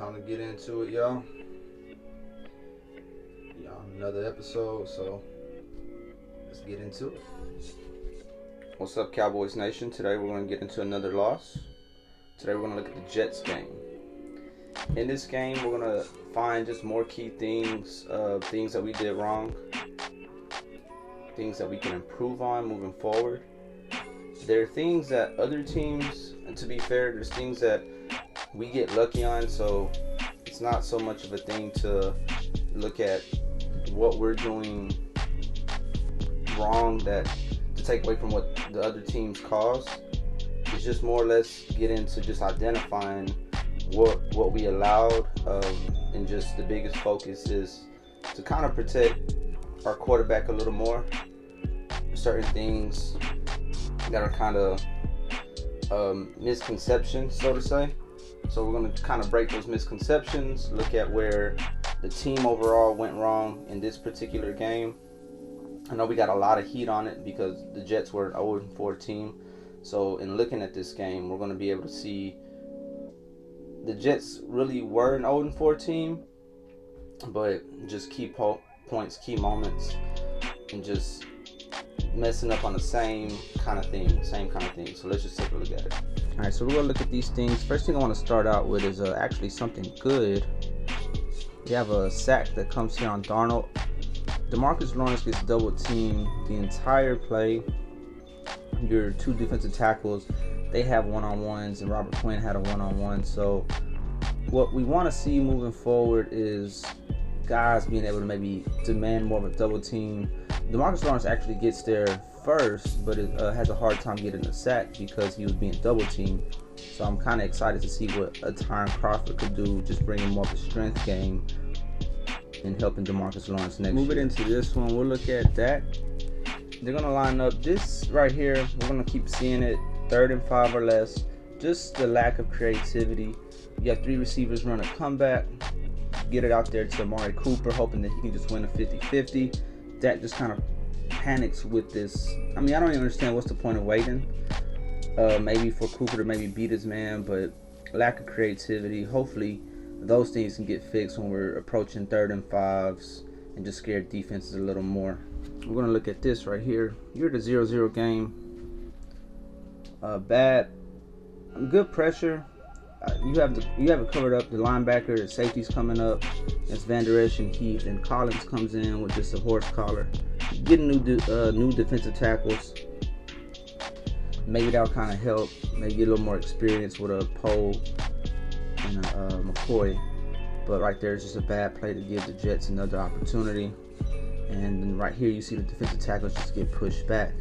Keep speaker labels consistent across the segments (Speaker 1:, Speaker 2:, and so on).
Speaker 1: time to get into it, y'all. Another episode, so let's get into it. What's up, Cowboys Nation? Today we're going to get into another loss. Today we're going to look at the Jets game. In this game, we're going to find just more key things, things that we did wrong, things that we can improve on moving forward. There are things that other teams, and to be fair, there's things that we get lucky on, so it's not so much of a thing to look at what we're doing wrong that to take away from what the other teams cause. It's just more or less get into just identifying what we allowed, and just the biggest focus is to kind of protect our quarterback a little more. Certain things that are kind of misconceptions, so to say. So we're going to kind of break those misconceptions, look at where the team overall went wrong in this particular game. I know we got a lot of heat on it because the Jets were an 0-4 team. So in looking at this game, we're going to be able to see the Jets really were an 0-4 team, but just key points, key moments, and just messing up on the same kind of thing. So let's just take a look at it. All right, so we're going to look at these things. First thing I want to start out with is actually something good. We have a sack that comes here on Darnold. DeMarcus Lawrence gets double teamed the entire play. Your two defensive tackles, they have one-on-ones, and Robert Quinn had a one-on-one. So what we want to see moving forward is guys being able to maybe demand more of a double team. DeMarcus Lawrence actually gets there first, but it has a hard time getting the sack because he was being double teamed. So I'm kind of excited to see what a Tyron Crawford could do, just bringing more of a strength game and helping DeMarcus Lawrence next year. Moving into this one, we'll look at that. They're going to line up this right here. We're going to keep seeing it 3rd and 5 or less. Just the lack of creativity. You got 3 receivers run a comeback. Get it out there to Amari Cooper, hoping that he can just win a 50-50. Dak just kind of panics with this. I mean, I don't even understand what's the point of waiting. Maybe for Cooper to maybe beat his man, but lack of creativity. Hopefully those things can get fixed when we're approaching 3rd and 5s and just scare defenses a little more. We're going to look at this right here. You're the 0-0 game. Good pressure. You have it covered up. The linebacker, the safety's coming up. It's Van Der Esch and Heath, and Collins comes in with just a horse collar. Getting new defensive tackles. Maybe that'll kind of help. Maybe get a little more experience with a Poe and a McCoy. But right there is just a bad play to give the Jets another opportunity. And then right here you see the defensive tackles just get pushed back.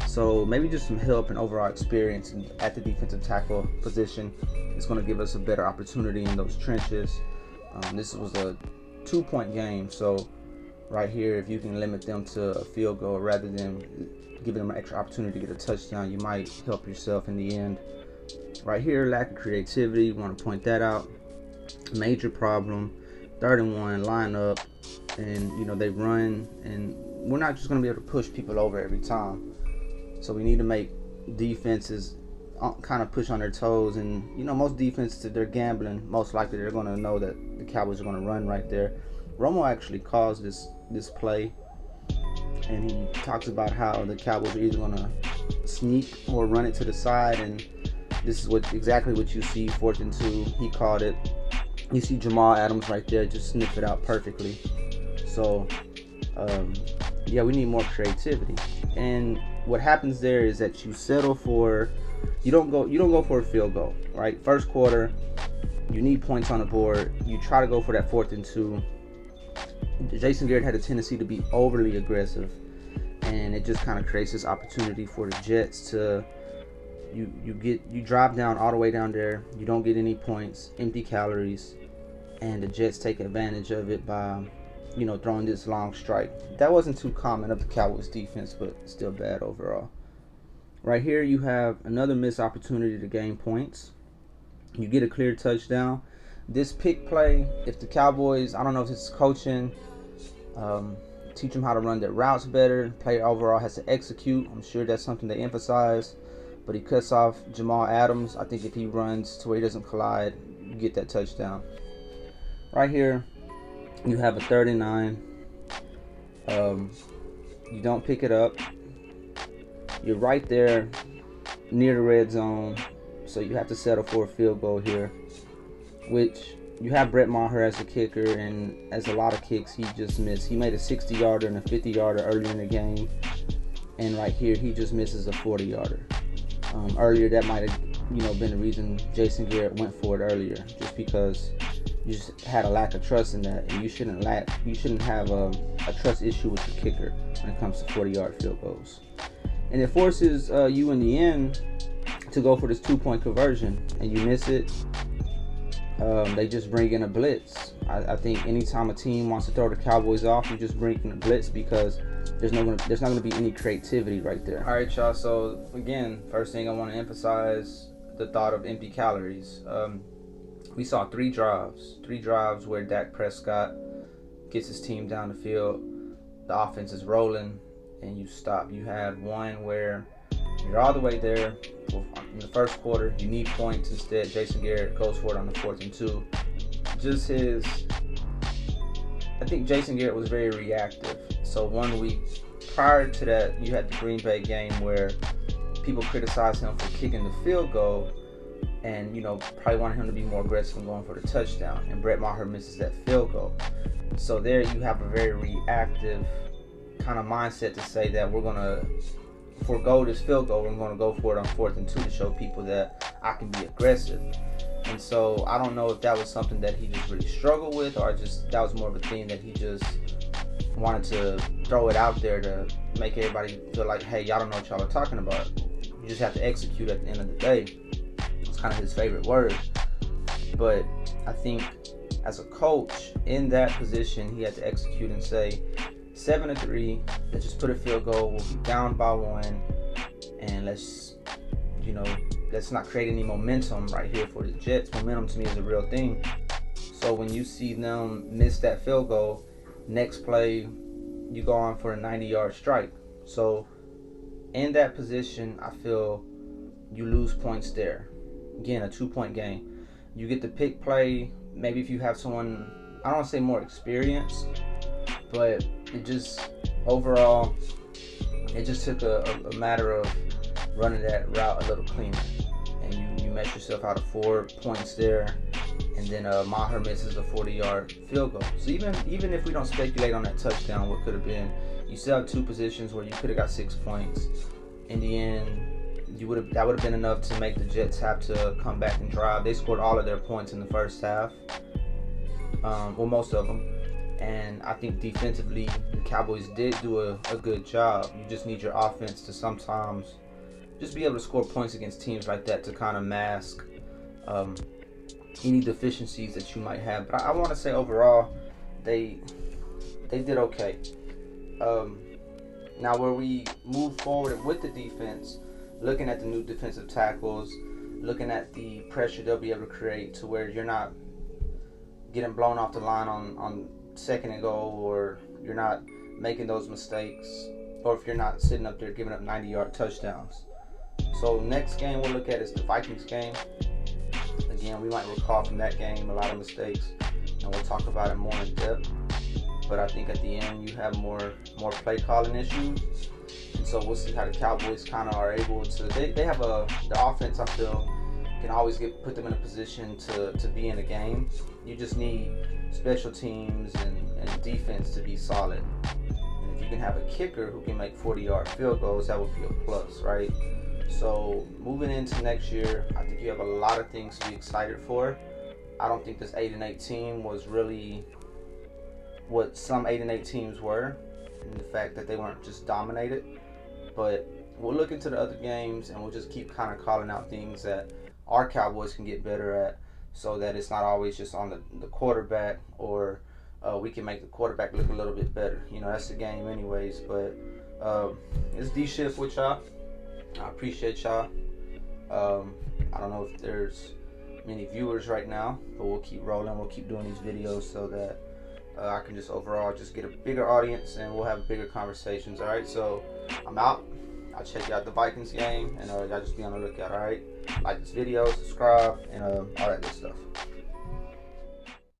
Speaker 1: So maybe just some help and overall experience at the defensive tackle position is going to give us a better opportunity in those trenches. This was a 2-point game, so right here, if you can limit them to a field goal rather than giving them an extra opportunity to get a touchdown, you might help yourself in the end. Right here, lack of creativity, want to point that out. Major problem. 3rd and 1, line up, and they run, and we're not just going to be able to push people over every time. So we need to make defenses kind of push on their toes, and most defenses, if they're gambling, most likely they're going to know that the Cowboys are going to run right there. Romo actually caused this play, and he talks about how the Cowboys are either going to sneak or run it to the side, and this is exactly what you see. 4th and 2, he called it. You see Jamal Adams right there, just sniff it out perfectly. So yeah, we need more creativity. And what happens there is that you settle for, you don't go for a field goal, right? First quarter, you need points on the board. You try to go for that 4th and 2. Jason Garrett had a tendency to be overly aggressive, and it just kind of creates this opportunity for the Jets to you drive down all the way down there. You don't get any points, empty calories, and the Jets take advantage of it by throwing this long strike. That wasn't too common of the Cowboys defense, but still bad overall. Right here, you have another missed opportunity to gain points. You get a clear touchdown. This pick play, if the Cowboys, I don't know if it's coaching, teach them how to run their routes better. Player overall has to execute. I'm sure that's something they emphasize. But he cuts off Jamal Adams. I think if he runs to where he doesn't collide, you get that touchdown. Right here, you have a 39. You don't pick it up. You're right there near the red zone, so you have to settle for a field goal here, which you have Brett Maher as a kicker, and as a lot of kicks he just missed. He made a 60-yarder and a 50-yarder earlier in the game, and right here he just misses a 40-yarder. Earlier that might have been the reason Jason Garrett went for it earlier, just because you just had a lack of trust in that, and you shouldn't have a trust issue with your kicker when it comes to 40-yard field goals. And it forces you in the end to go for this 2-point conversion, and you miss it. They just bring in a blitz. I think anytime a team wants to throw the Cowboys off, you just bring in a blitz, because there's not going to be any creativity right there. All right, y'all. So again, first thing I want to emphasize the thought of empty calories. We saw three drives where Dak Prescott gets his team down the field. The offense is rolling, and you stop. You had one where you're all the way there in the first quarter. You need points. Instead, Jason Garrett goes for it on the 4th and 2. I think Jason Garrett was very reactive. So 1 week prior to that, you had the Green Bay game where people criticized him for kicking the field goal, and probably wanted him to be more aggressive and going for the touchdown. And Brett Maher misses that field goal. So there you have a very reactive kind of mindset to say that we're gonna forego this field goal. We're gonna go for it on 4th and 2 to show people that I can be aggressive. And so I don't know if that was something that he just really struggled with, or that was more of a thing that he just wanted to throw it out there to make everybody feel like, hey, y'all don't know what y'all are talking about. You just have to execute at the end of the day. It's kind of his favorite word. But I think as a coach in that position, he had to execute and say, 7-3, let's just put a field goal. We'll be down by 1, and let's not create any momentum right here for the Jets. Momentum to me is a real thing. So when you see them miss that field goal, next play you go on for a 90-yard strike. So in that position, I feel you lose points there. Again, a 2-point game. You get the pick play. Maybe if you have someone, I don't want to say more experienced, but it just took a matter of running that route a little cleaner, and you mess yourself out of 4 points there, and then Maher misses a 40-yard field goal. So even if we don't speculate on that touchdown, what could have been, you still have 2 positions where you could have got 6 points. In the end, that would have been enough to make the Jets have to come back and drive. They scored all of their points in the first half, most of them. And I think defensively, the Cowboys did do a good job. You just need your offense to sometimes just be able to score points against teams like that to kind of mask any deficiencies that you might have. But I want to say overall, they did okay. Now where we move forward with the defense, looking at the new defensive tackles, looking at the pressure they'll be able to create to where you're not getting blown off the line on 2nd and goal, or you're not making those mistakes, or if you're not sitting up there giving up 90-yard touchdowns. So next game we'll look at is the Vikings game. Again, we might recall from that game a lot of mistakes, and we'll talk about it more in depth. But I think at the end you have more play calling issues, and so we'll see how the Cowboys kind of are able to. They have the offense, I feel, can always put them in a position to be in a game. You just need special teams and defense to be solid. And if you can have a kicker who can make 40-yard field goals, that would be a plus, right? So moving into next year, I think you have a lot of things to be excited for. I don't think this 8-8 team was really what some 8-8 teams were, in the fact that they weren't just dominated. But we'll look into the other games, and we'll just keep kind of calling out things that our Cowboys can get better at, so that it's not always just on the quarterback, or we can make the quarterback look a little bit better. That's the game anyways. But it's D-Shift with y'all. I appreciate y'all. I don't know if there's many viewers right now, but we'll keep rolling. We'll keep doing these videos so that I can just overall just get a bigger audience, and we'll have bigger conversations. All right, so I'm out. I'll check you out the Vikings game, and y'all just be on the lookout. All right, like this video, subscribe, and all that good stuff.